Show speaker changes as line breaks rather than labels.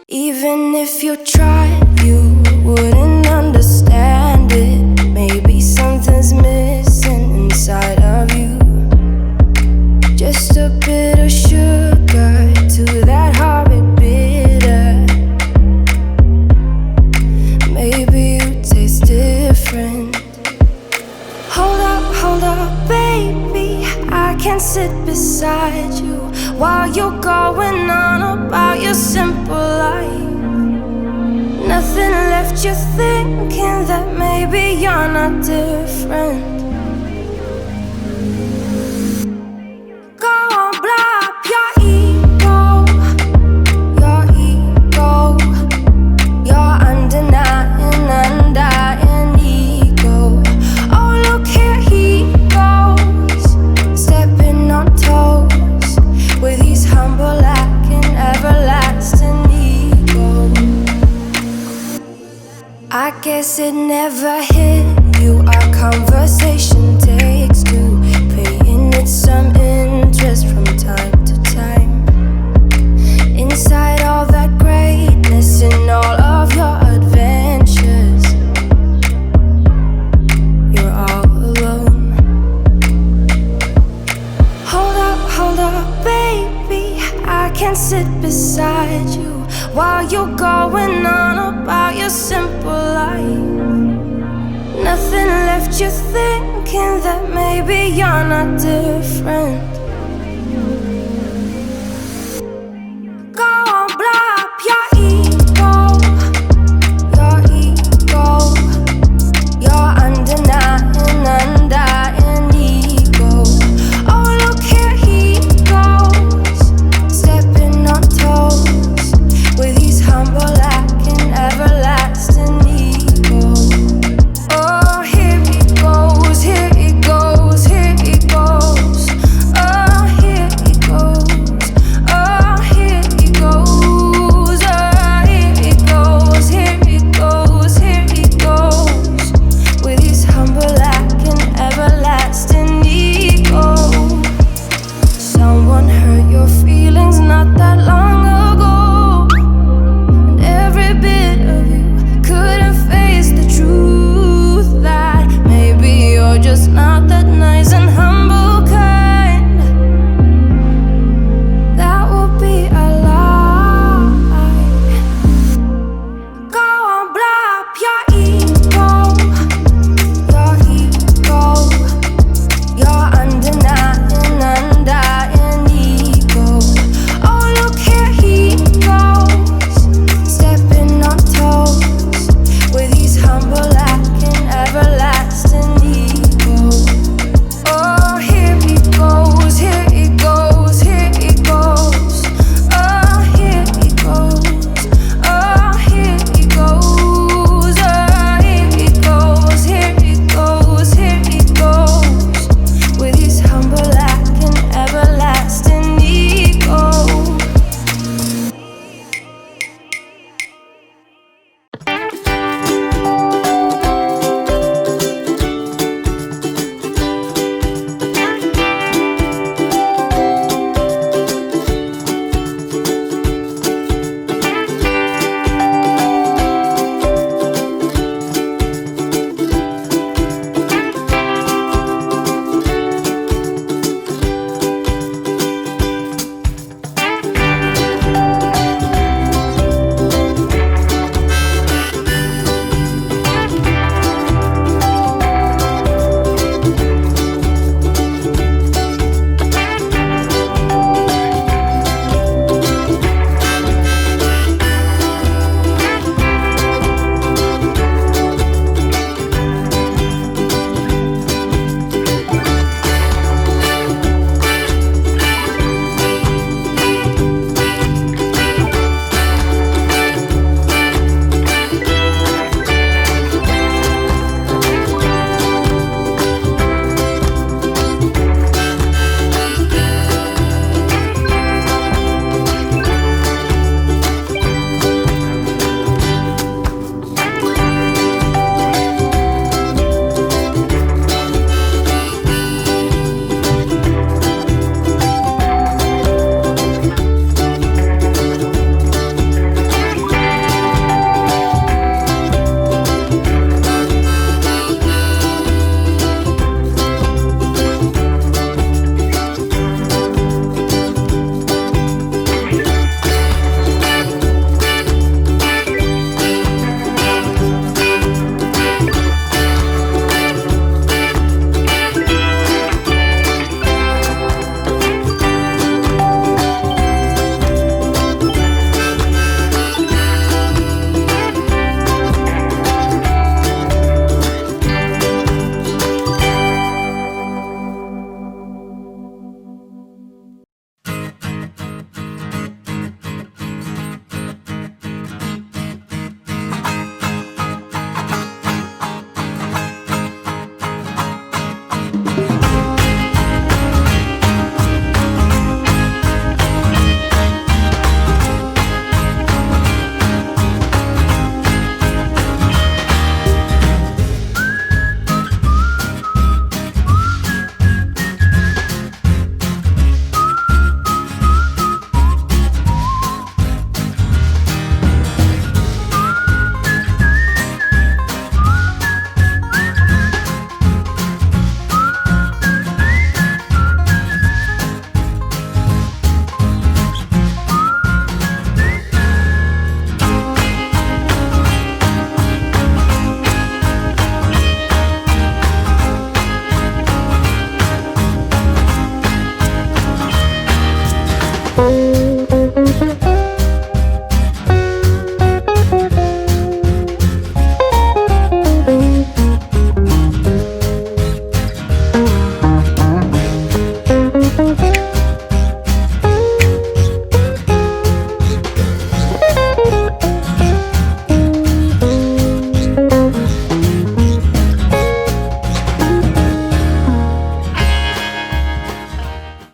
Even if you tried, you wouldn't understand it. Maybe something's missing inside of you. Just a bit of sugar to that horrid bitter. Maybe you taste different. Hold up, baby, I can sit beside you while you're going on about your simple life. Nothing left you thinking that maybe you're not different. Go on, blow up your ego, your undenying, undying ego. Oh, look here he goes, stepping on toes with his humble lack and everlasting ego. I guess it never hit you. Our conversation takes two, paying it some interest from time to time. Inside all that greatness and all of your adventures, you're all alone. Hold up, baby, I can sit beside you while you're going on about your simple life. Nothing left you thinking that maybe you're not different.